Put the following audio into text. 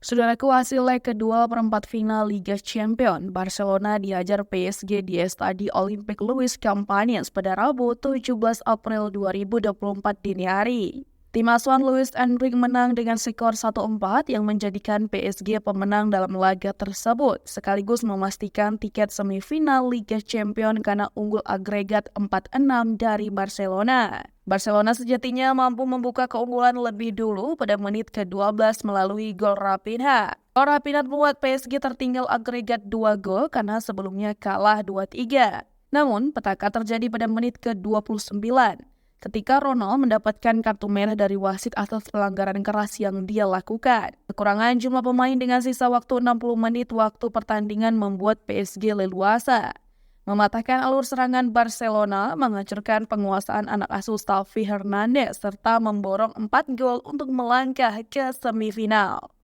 Saudaraku, hasil leg kedua perempat final Liga Champions, Barcelona dihajar PSG di Stadi Olympique Louis Campagnes pada Rabu 17 April 2024 dini hari. Tim asuhan Luis Enrique menang dengan skor 1-4 yang menjadikan PSG pemenang dalam laga tersebut, sekaligus memastikan tiket semifinal Liga Champions karena unggul agregat 4-6 dari Barcelona. Barcelona sejatinya mampu membuka keunggulan lebih dulu pada menit ke-12 melalui gol Raphinha. Gol Raphinha membuat PSG tertinggal agregat 2 gol karena sebelumnya kalah 2-3. Namun, petaka terjadi pada menit ke-29 ketika Ronald mendapatkan kartu merah dari wasit atas pelanggaran keras yang dia lakukan. Kekurangan jumlah pemain dengan sisa waktu 60 menit waktu pertandingan membuat PSG leluasa mematahkan alur serangan Barcelona, menghancurkan penguasaan anak asuh Xavi Hernandez, serta memborong 4 gol untuk melangkah ke semifinal.